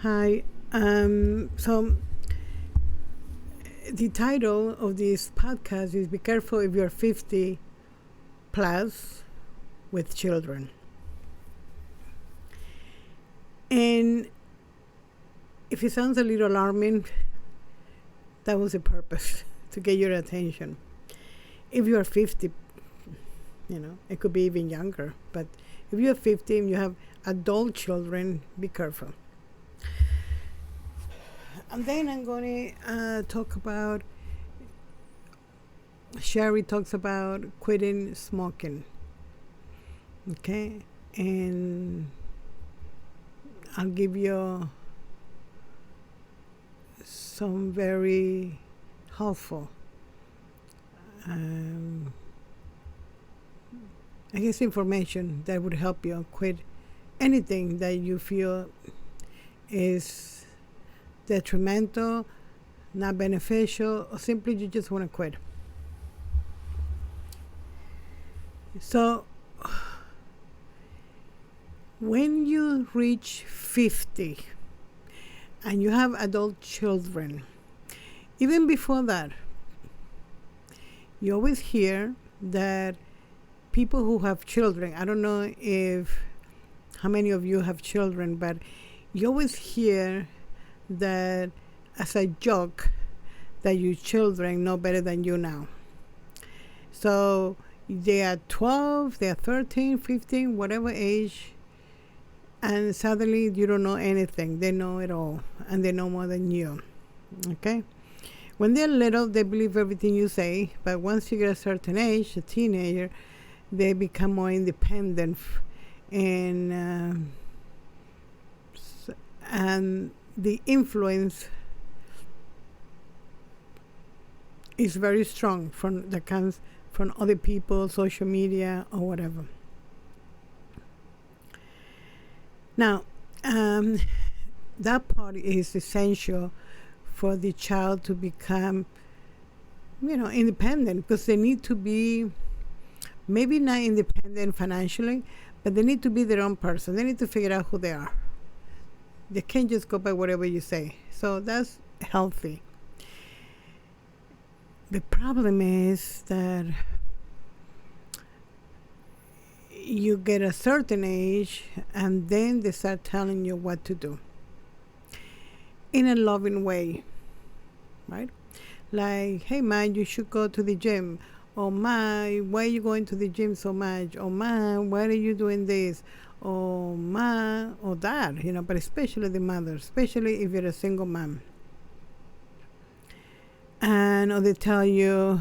Hi. So the title of this podcast is "Be Careful If You're 50 Plus with Children." And if it sounds a little alarming, that was the purpose to get your attention. If you are 50, it could be even younger, but if you're 50 and you have adult children, be careful. And then I'm going to talk about, Sherry talks about quitting smoking. Okay? And I'll give you some very helpful, information that would help you quit anything that you feel is detrimental, not beneficial, or simply you just want to quit. So, when you reach 50 and you have adult children, even before that, you always hear that people who have children, I don't know how many of you have children, but you always hear that as a joke that your children know better than you now. So they are 12, they are 13, 15, whatever age, and suddenly you don't know anything. They know it all, and they know more than you. Okay? When they're little, they believe everything you say, but once you get a certain age, a teenager, they become more independent, and the influence is very strong that comes from other people, social media, or whatever. Now, that part is essential for the child to become, independent, because they need to be, maybe not independent financially, but they need to be their own person. They need to figure out who they are. They can't just go by whatever you say. So that's healthy. The problem is that you get a certain age and then they start telling you what to do in a loving way, right? Like, hey man, you should go to the gym. Oh my, why are you going to the gym so much? Oh man, why are you doing this? Oh ma, or that, but especially the mother, especially if you're a single mom. And or they tell you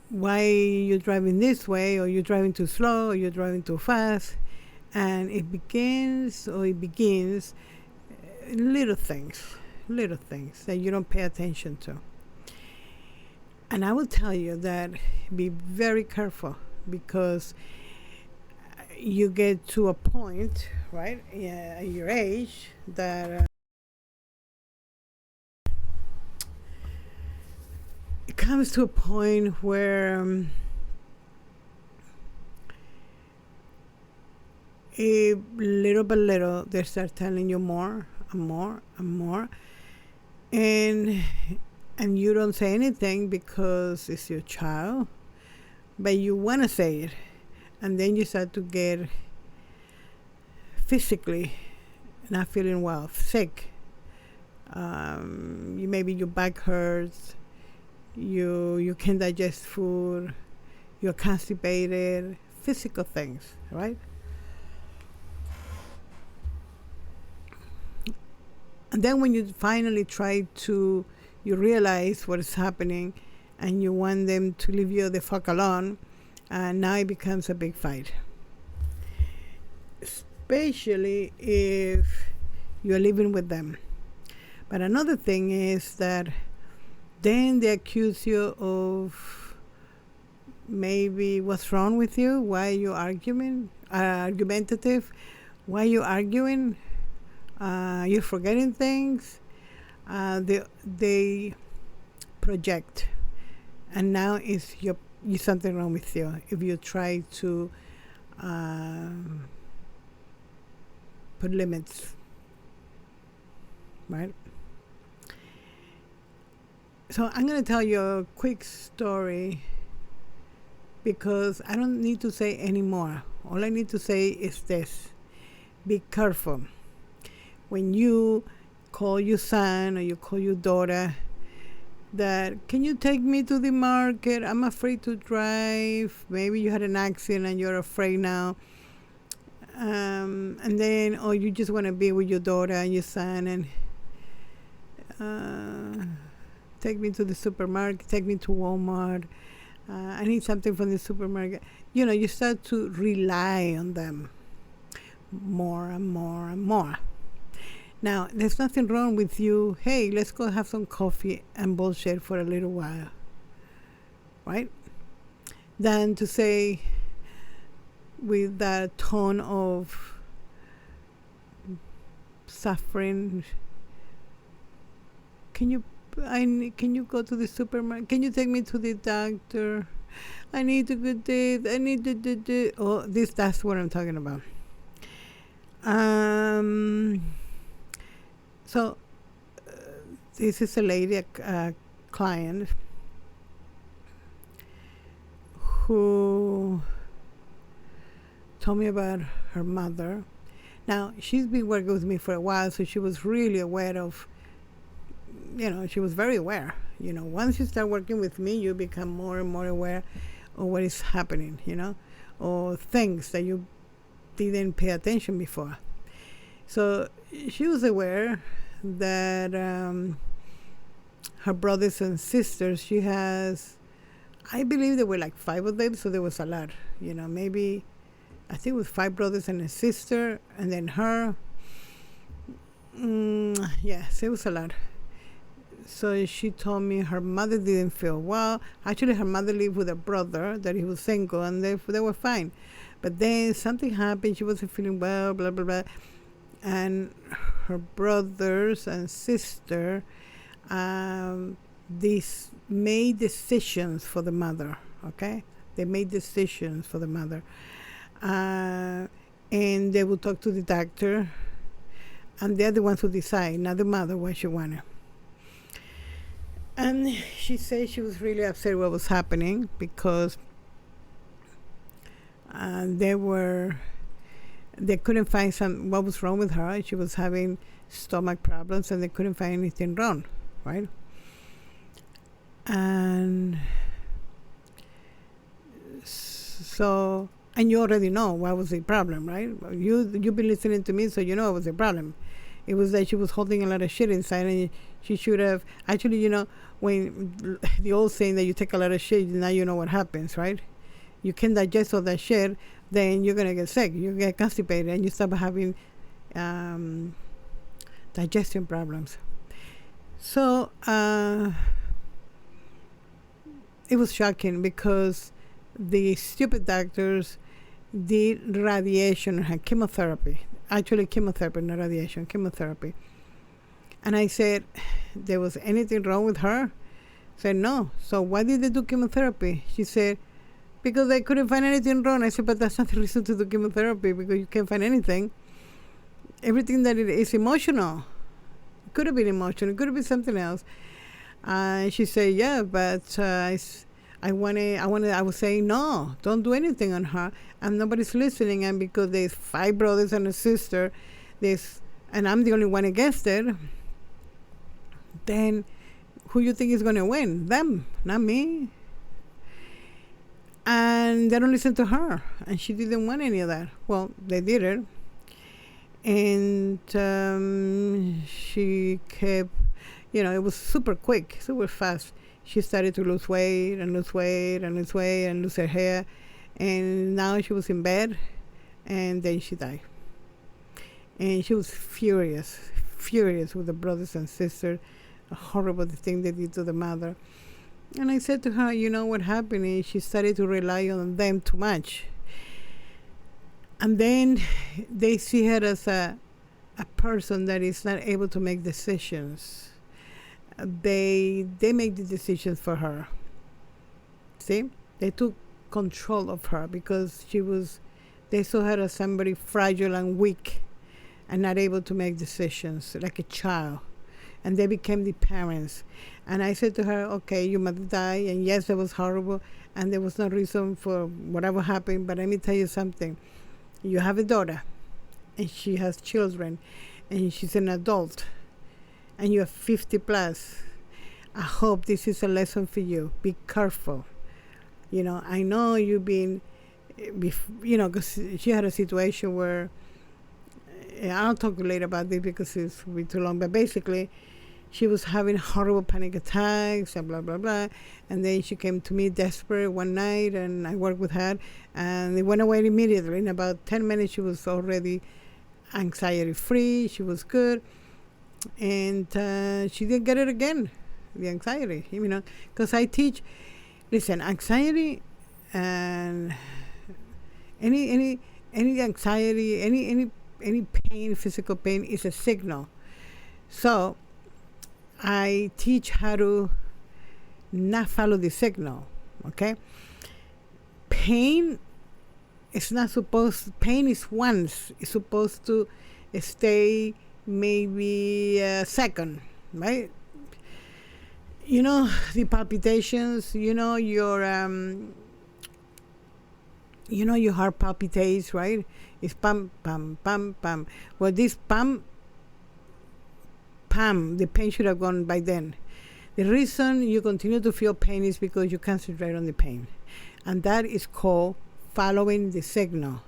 why you're driving this way, or you're driving too slow, or you're driving too fast. And it begins little things that you don't pay attention to. And I will tell you that be very careful, because you get to a point, right, at your age, that it comes to a point where little by little they start telling you more and more and more, and you don't say anything because it's your child, but you want to say it, and then you start to get physically not feeling well, sick. Maybe your back hurts, you can't digest food, you're constipated, physical things, right? And then when you finally you realize what is happening, and you want them to leave you the fuck alone, and now it becomes a big fight. Especially if you're living with them. But another thing is that then they accuse you of maybe what's wrong with you, why you argumentative, why you arguing, you're forgetting things. They project, and now is something wrong with you if you try to put limits right? So I'm going to tell you a quick story because I don't need to say any more. All I need to say is this: be careful when you call your son or you call your daughter that, can you take me to the market? I'm afraid to drive. Maybe you had an accident and you're afraid now. And then, or you just want to be with your daughter and your son and take me to the supermarket, take me to Walmart. I need something from the supermarket. You know, you start to rely on them more and more and more. Now, there's nothing wrong with you, hey, let's go have some coffee and bullshit for a little while, right? Than to say with that tone of suffering, can you go to the supermarket? Can you take me to the doctor? I need to go this. I need to do. Oh, that's what I'm talking about. So this is a lady, a client, who told me about her mother. Now, she's been working with me for a while, so she was really aware of, she was very aware. Once you start working with me, you become more and more aware of what is happening, or things that you didn't pay attention before. So she was aware that her brothers and sisters, she has, I believe there were like 5 of them, so there was a lot, maybe, I think it was 5 brothers and a sister, and then her. Yes, it was a lot. So she told me her mother didn't feel well. Actually, her mother lived with a brother that he was single, and they were fine. But then something happened. She wasn't feeling well, blah, blah, blah. And her brothers and sister these made decisions for the mother, okay? They made decisions for the mother. And they would talk to the doctor, and they're the ones who decide, not the mother, what she wanted. And she said she was really upset what was happening because they couldn't find what was wrong with her. She was having stomach problems and they couldn't find anything wrong, right? And so, and you already know what was the problem, right? You've been listening to me, so you know what was the problem. It was that she was holding a lot of shit inside, and she should have, actually, when the old saying that you take a lot of shit, now you know what happens, right? You can digest all that shit, then you're going to get sick. You get constipated, and you start having digestion problems. So it was shocking because the stupid doctors did radiation on her, chemotherapy. Actually, chemotherapy, not radiation, chemotherapy. And I said, there was anything wrong with her? Said, no. So why did they do chemotherapy? She said, because they couldn't find anything wrong. I said, but that's not the reason to do chemotherapy, because you can't find anything. Everything that it is emotional. It could have been emotional. It could have been something else. She said, yeah, but I was saying, no, don't do anything on her. And nobody's listening. And because there's 5 brothers and a sister, and I'm the only one against it, then who you think is going to win? Them, not me. And they don't listen to her. And she didn't want any of that. Well, they did it. And she kept, it was super quick, super fast. She started to lose weight and lose weight and lose weight and lose her hair. And now she was in bed, and then she died. And she was furious with the brothers and sisters. A horrible thing they did to the mother. And I said to her, what happened is she started to rely on them too much. And then they see her as a person that is not able to make decisions. They make the decisions for her. See? They took control of her because they saw her as somebody fragile and weak and not able to make decisions, like a child. and they became the parents. And I said to her, okay, your mother died, and yes, it was horrible, and there was no reason for whatever happened, but let me tell you something. You have a daughter, and she has children, and she's an adult, and you're 50 plus. I hope this is a lesson for you. Be careful. I know you've been, because she had a situation where, I'll talk later about this because it's will be too long, but basically, she was having horrible panic attacks and blah, blah, blah. And then she came to me desperate one night, and I worked with her, and it went away immediately. In about 10 minutes, she was already anxiety-free. She was good. And she didn't get it again, the anxiety, because I teach, listen, anxiety and any anxiety, any pain, physical pain is a signal. So I teach how to not follow the signal, okay? Pain is once. It's supposed to stay maybe a second, right? The palpitations, your heart palpitates, right? It's pam, pam, pam, pam. Well, this pam, the pain should have gone by then. The reason you continue to feel pain is because you concentrate on the pain. And that is called following the signal.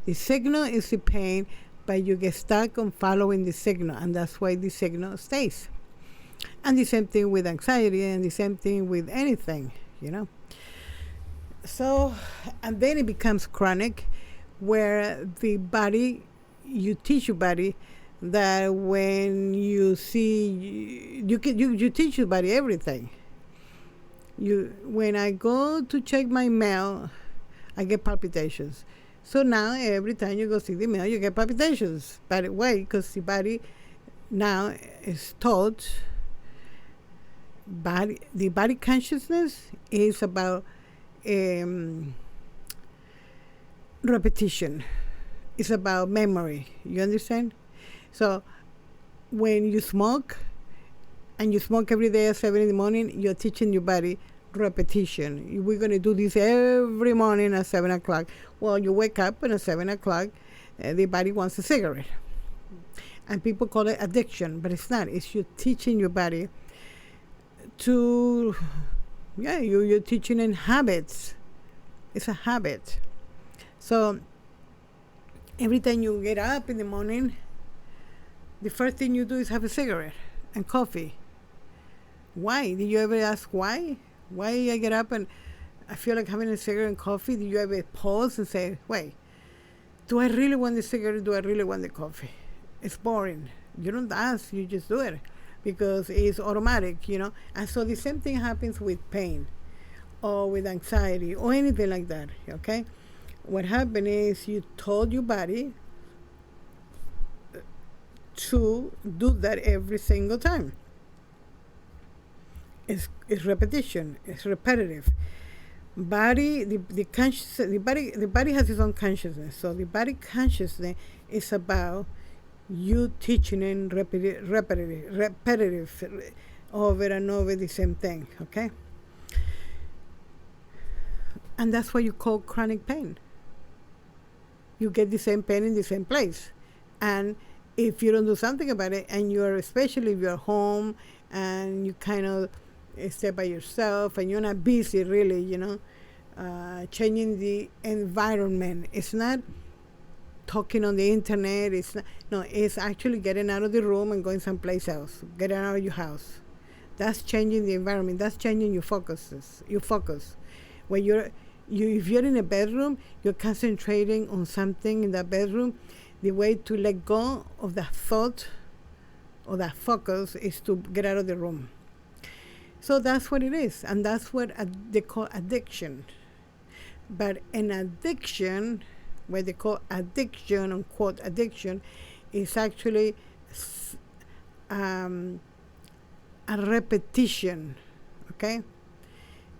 The signal is the pain, but you get stuck on following the signal, and that's why the signal stays. And the same thing with anxiety, and the same thing with anything, So, and then it becomes chronic, where the body, you teach your body that when you see, you teach your body everything. When I go to check my mail, I get palpitations. So now every time you go see the mail, you get palpitations. But why? Because the body now is taught, the body consciousness is about repetition. It's about memory. You understand? So when you smoke, and you smoke every day at 7 in the morning, you're teaching your body repetition. We're going to do this every morning at 7 o'clock. Well, you wake up, and at 7 o'clock, the body wants a cigarette. And people call it addiction, but it's not. It's you teaching your body to, you're teaching in habits. It's a habit. So every time you get up in the morning, the first thing you do is have a cigarette and coffee. Why? Did you ever ask why? Why I get up and I feel like having a cigarette and coffee? Did you ever pause and say, wait, do I really want the cigarette? Do I really want the coffee? It's boring. You don't ask, you just do it because it's automatic, And so the same thing happens with pain or with anxiety or anything like that, okay? What happened is you told your body to do that every single time. It's repetition. It's repetitive. Body, the body has its own consciousness. So the body consciousness is about you teaching in repetitive, over and over the same thing. Okay. And that's what you call chronic pain. You get the same pain in the same place, and if you don't do something about it, and especially if you're home and you kind of stay by yourself and you're not busy really, changing the environment. It's not talking on the internet. It's actually getting out of the room and going someplace else, getting out of your house. That's changing the environment. That's changing your focus. When if you're in a bedroom, you're concentrating on something in that bedroom. The way to let go of that thought or that focus is to get out of the room. So that's what it is, and that's what they call addiction. But an addiction, what they call addiction, unquote addiction, is actually a repetition, okay?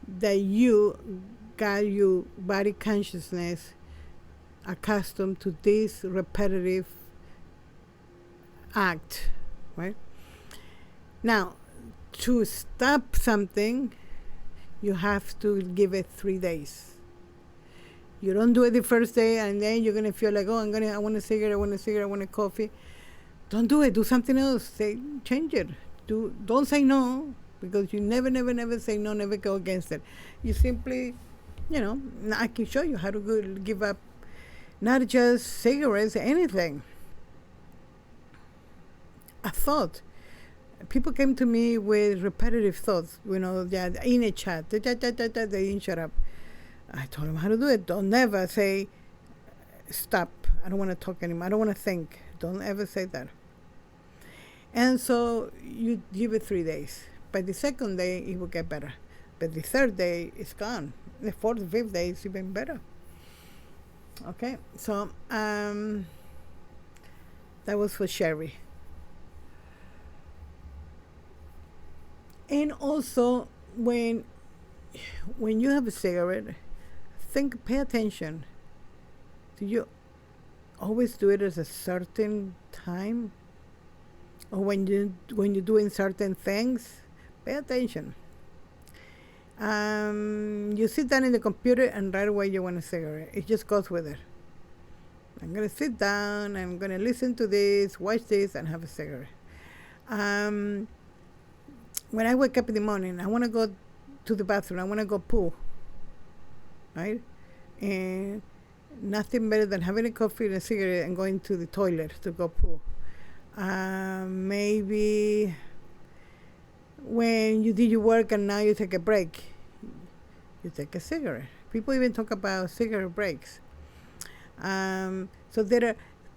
That you got your body consciousness accustomed to this repetitive act, right? Now, to stop something, you have to give it 3 days. You don't do it the first day and then you're gonna feel like, oh, I want a cigarette, I want a cigarette, I want a coffee. Don't do it. Do something else. Change it. Don't say no, because you never, never, never say no. Never go against it. You simply, I can show you how to give up, not just cigarettes, anything. A thought. People came to me with repetitive thoughts. In a chat, they didn't shut up. I told them how to do it. Don't never say, stop. I don't want to talk anymore. I don't want to think. Don't ever say that. And so you give it 3 days. By the second day, it will get better. But the third day, it's gone. The fourth, fifth day, is even better. Okay, so that was for Sherry. And also, when you have a cigarette, pay attention. Do you always do it at a certain time? Or when you're doing certain things? Pay attention. You sit down in the computer and right away you want a cigarette. It just goes with it. I'm going to sit down, I'm going to listen to this, watch this, and have a cigarette. When I wake up in the morning, I want to go to the bathroom. I want to go poo. Right? And nothing better than having a coffee and a cigarette and going to the toilet to go poo. Maybe when you did your work and now you take a break, you take a cigarette. People even talk about cigarette breaks. So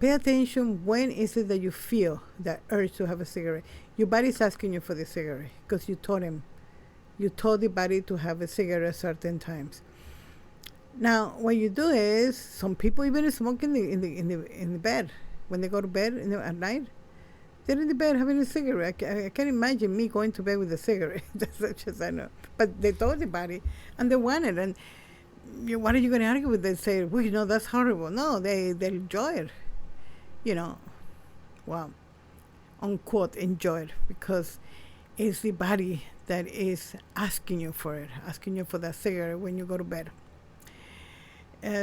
pay attention, when is it that you feel that urge to have a cigarette? Your body's asking you for the cigarette because you told the body to have a cigarette at certain times. Now, what you do is, some people even smoke in the bed when they go to bed at night. They're in the bed having a cigarette. I can't imagine me going to bed with a cigarette. That's such as I know. But they told the body, and they want it. And what are you going to argue with? They say, well, that's horrible. No, they enjoy it. Well, unquote, enjoy it, because it's the body that is asking you for it, asking you for that cigarette when you go to bed.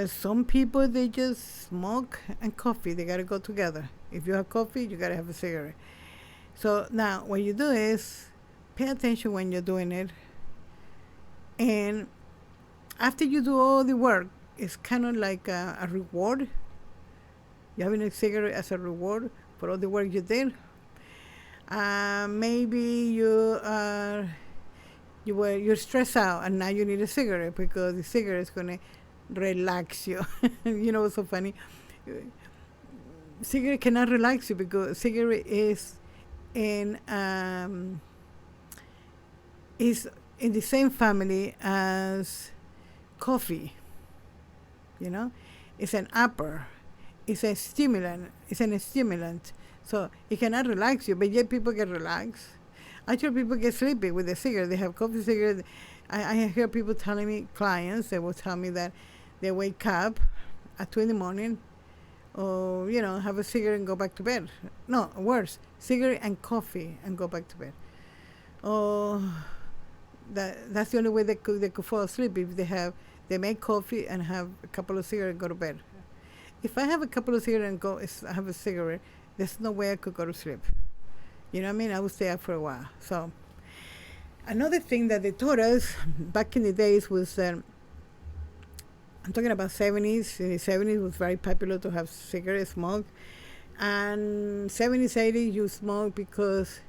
Some people, they just smoke and coffee. They got to go together. If you have coffee, you got to have a cigarette. So now what you do is pay attention when you're doing it. And after you do all the work, it's kind of like a reward. You're having a cigarette as a reward for all the work you did. Maybe you're stressed out and now you need a cigarette because the cigarette is going to relax you. What's so funny? Cigarette cannot relax you because cigarette is in the same family as coffee. It's an upper. It's a stimulant. It's a stimulant. So it cannot relax you, but yet people get relaxed. Actually, people get sleepy with a cigarette. They have coffee cigarette. I hear people telling me, clients, they will tell me that they wake up at 2 in the morning, or have a cigarette and go back to bed. No, worse, cigarette and coffee and go back to bed. That's the only way they could fall asleep, if they make coffee and have a couple of cigarettes and go to bed. If I have a couple of cigarettes and have a cigarette, there's no way I could go to sleep. You know what I mean? I would stay up for a while. So another thing that they taught us back in the days was I'm talking about 70s. In the 70s, it was very popular to have cigarette smoke. And 70s, 80s, you smoke because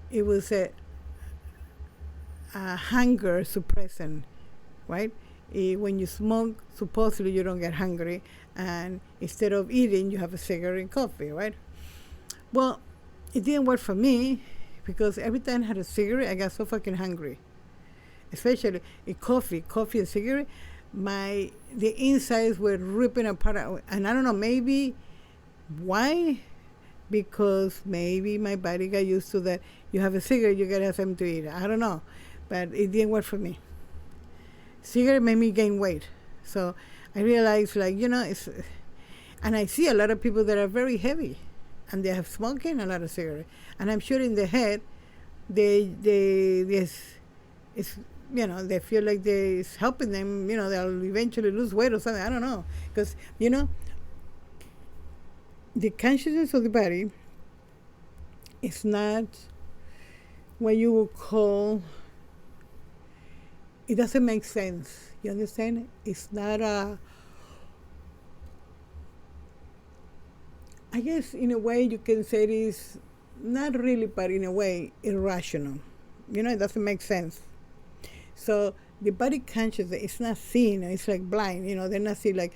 it was a hunger suppressant, right? When you smoke, supposedly you don't get hungry. And instead of eating, you have a cigarette and coffee, right? Well, it didn't work for me because every time I had a cigarette, I got so fucking hungry. Especially in coffee and cigarette. The insides were ripping apart, and I don't know, maybe why, because maybe my body got used to that. You have a cigarette, you gotta have something to eat. I don't know, but it didn't work for me. Cigarette made me gain weight, so I realized, and I see a lot of people that are very heavy, and they have smoking a lot of cigarette, and I'm sure in their head, this it's they feel like it's helping them. They'll eventually lose weight or something. I don't know, because the consciousness of the body is not what you would call. It doesn't make sense. You understand? It's not I guess in a way you can say it is not really, but in a way irrational. It doesn't make sense. So the body consciousness is not seeing. It's like blind. They're not seeing like,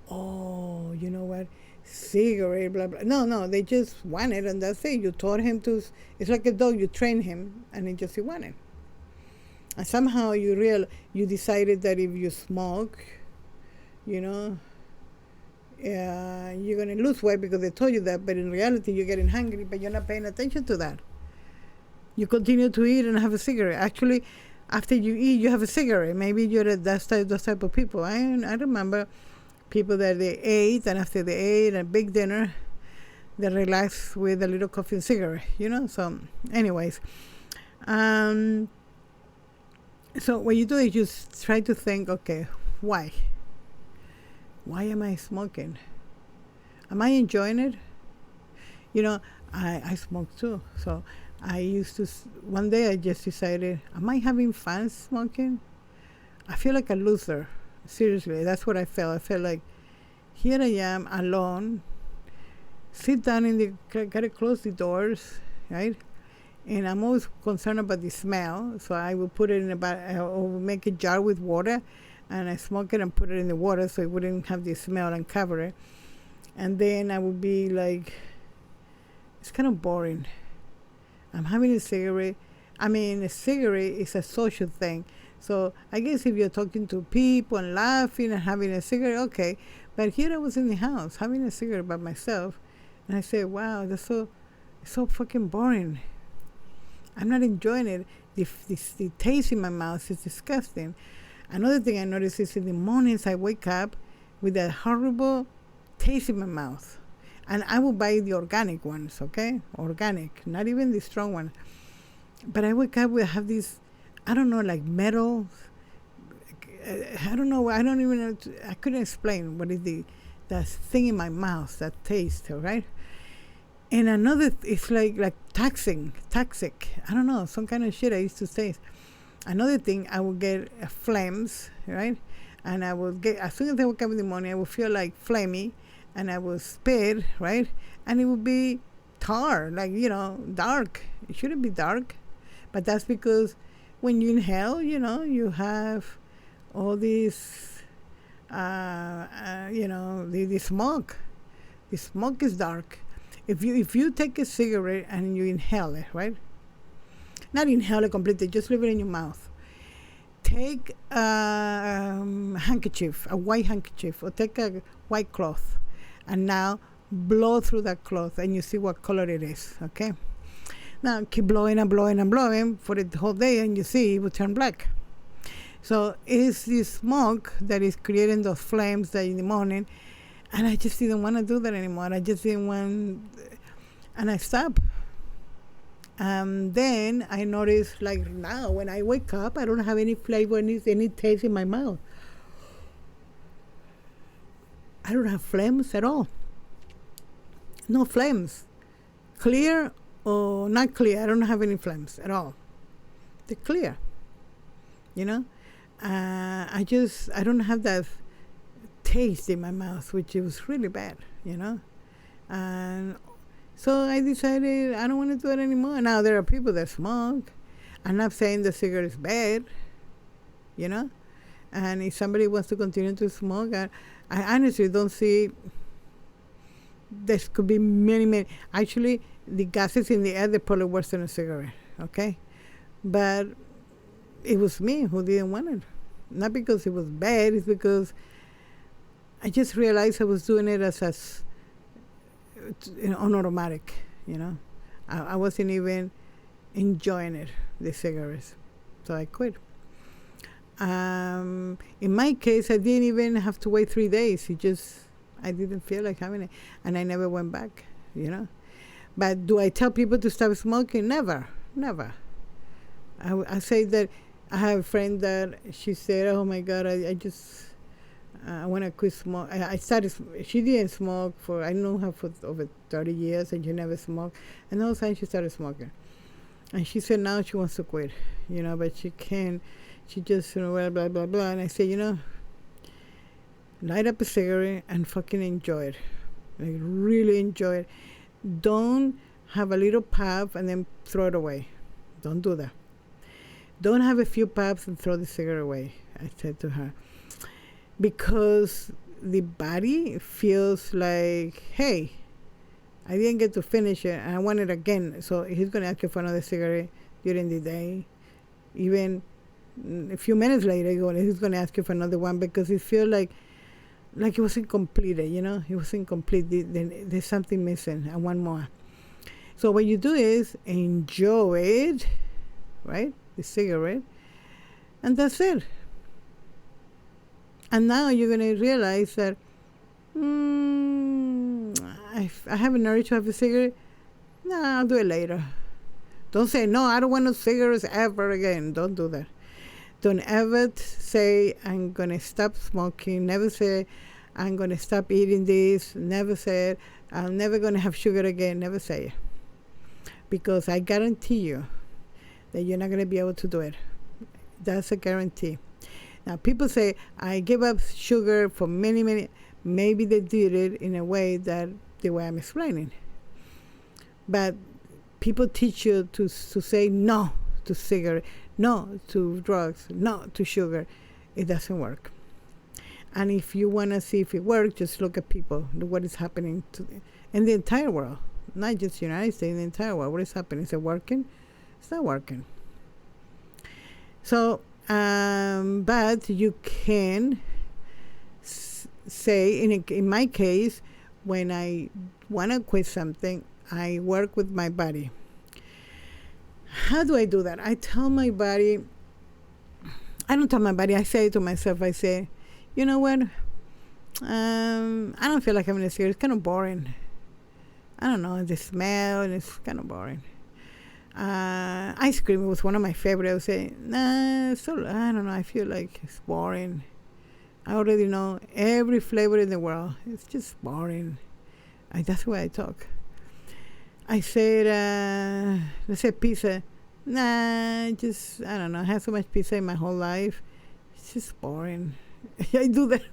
oh, you know what, cigarette, blah blah. No, they just want it, and that's it. You taught him to. It's like a dog. You train him, and he wanted. And somehow you decided that if you smoke, you're going to lose weight because they told you that, but in reality you're getting hungry, but you're not paying attention to that. You continue to eat and have a cigarette. Actually, after you eat, you have a cigarette. Maybe you're those type of people. I remember people that they ate, and after they ate a big dinner, they relaxed with a little coffee and cigarette, So anyways, so what you do is you try to think, okay, why? Why am I smoking? Am I enjoying it? I smoke too. So I used to, one day I just decided, am I having fun smoking? I feel like a loser. Seriously, that's what I felt. I felt like, here I am alone, sit down gotta close the doors, right? And I'm always concerned about the smell, so I will put it or make a jar with water, and I smoke it and put it in the water so it wouldn't have the smell, and cover it. And then I would be like, it's kind of boring. I'm having a cigarette. A cigarette is a social thing. So I guess if you're talking to people and laughing and having a cigarette, okay. But here I was in the house having a cigarette by myself, and I said, wow, it's so fucking boring. I'm not enjoying it. The taste in my mouth is disgusting. Another thing I notice is in the mornings I wake up with a horrible taste in my mouth. And I will buy the organic ones, okay? Organic, not even the strong one. But I wake up with have these, I don't know, like metal. I don't know. I don't even know. I couldn't explain what is that thing in my mouth, that taste, all right? And another, it's like toxic. I don't know, some kind of shit I used to taste. Another thing, I would get flames, right? And I would get, as soon as I woke up in the morning, I would feel like flamey, and I would spit, right? And it would be tar, like, dark. It shouldn't be dark. But that's because when you inhale, you have all this, the smoke. The smoke is dark. If you take a cigarette and you inhale it, right? Not inhale it completely, just leave it in your mouth. Take a handkerchief, a white handkerchief, or take a white cloth, and now blow through that cloth, and you see what color it is, okay? Now keep blowing and blowing and blowing for the whole day, and you see it will turn black. So it's the smoke that is creating those flames that in the morning. And I just didn't want to do that anymore. I just didn't want, and I stopped. Then I noticed, like now, when I wake up, I don't have any flavor, any taste in my mouth. I don't have flames at all. No flames. Clear or not clear, I don't have any flames at all. They're clear. I don't have that taste in my mouth, which was really bad, and so I decided I don't want to do it anymore. Now there are people that smoke. I'm not saying the cigarette is bad, and if somebody wants to continue to smoke, I honestly don't see. There could be many. Actually, the gases in the air, they're probably worse than a cigarette, okay? But it was me who didn't want it. Not because it was bad, it's because I just realized I was doing it as on automatic, I wasn't even enjoying it, the cigarettes. So I quit. In my case, I didn't even have to wait 3 days. I didn't feel like having it, and I never went back, But do I tell people to stop smoking? Never. I say that I have a friend that she said, "Oh my God, I just I want to quit smoke." I started. She didn't smoke for, I know her for over 30 years, and she never smoked. And all of a sudden, she started smoking. And she said now she wants to quit, but she can't. She just, blah blah blah blah. And I said, light up a cigarette and fucking enjoy it, like really enjoy it. Don't have a little puff and then throw it away. Don't do that. Don't have a few puffs and throw the cigarette away, I said to her. Because the body feels like, hey, I didn't get to finish it and I want it again. So he's going to ask you for another cigarette during the day. Even a few minutes later, he's going to ask you for another one because he feels like it wasn't completed, It wasn't complete. There's something missing. I want more. So what you do is enjoy it, right? The cigarette. And that's it. And now you're going to realize that, I have an urge to have a cigarette. Nah, I'll do it later. Don't say, no, I don't want no cigarettes ever again. Don't do that. Don't ever say, I'm going to stop smoking. Never say, I'm going to stop eating this. Never say, I'm never going to have sugar again. Never say it. Because I guarantee you that you're not going to be able to do it. That's a guarantee. Now, people say, I give up sugar for many, maybe they did it in a way that the way I'm explaining. But people teach you to say no to cigarette, no to drugs, no to sugar. It doesn't work. And if you want to see if it works, just look at people, what is happening in the entire world, not just the United States, in the entire world. What is happening? Is it working? It's not working. So, but you can say, in my case, when I want to quit something, I work with my body. How do I do that? I tell my body, I don't tell my body, I say to myself, I say, you know what? I don't feel like having a cigarette. It's kind of boring. I don't know, the smell, it's kind of boring. Ice cream was one of my favorites. I would say, nah, I don't know, I feel like it's boring. I already know every flavor in the world. It's just boring. That's the way I talk. I said, let's say pizza. Nah, I don't know. I had so much pizza in my whole life. It's just boring. I do that.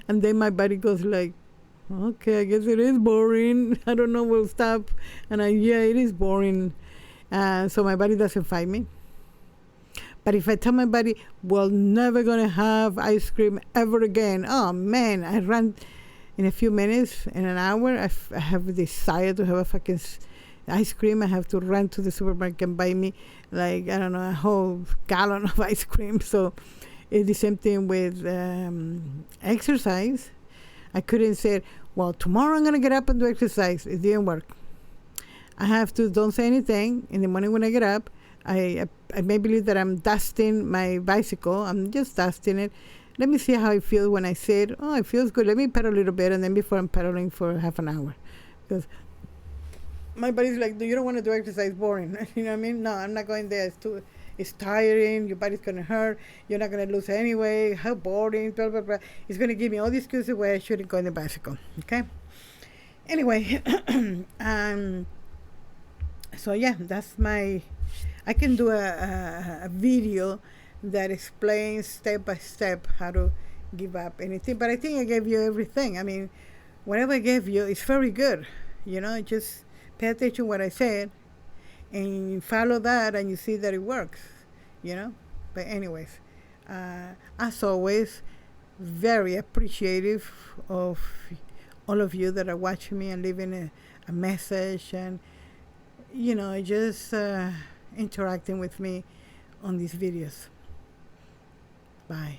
And then my body goes like, okay, I guess it is boring. I don't know, we'll stop. And it is boring. So my body doesn't fight me. But if I tell my body, we're never going to have ice cream ever again. Oh, man, I run in a few minutes, in an hour, I have a desire to have a fucking ice cream. I have to run to the supermarket and buy me, like, I don't know, a whole gallon of ice cream. So it's the same thing with exercise. I couldn't say, well, tomorrow I'm going to get up and do exercise. It didn't work. I have to, don't say anything. In the morning when I get up, I may believe that I'm dusting my bicycle. I'm just dusting it. Let me see how it feels when I sit. Oh, it feels good. Let me pedal a little bit, and then before I'm pedaling for half an hour. Because my body's like, you don't want to do exercise, boring. You know what I mean? No, I'm not going there. It's tiring. Your body's going to hurt. You're not going to lose anyway. How boring, blah, blah, blah. It's going to give me all the excuses why I shouldn't go on the bicycle. Okay? Anyway, so yeah, that's I can do a video that explains step by step how to give up anything. But I think I gave you everything. I mean, whatever I gave you is very good. Just pay attention to what I said and you follow that and you see that it works, But anyways, as always, very appreciative of all of you that are watching me and leaving a message and, just interacting with me on these videos. Bye.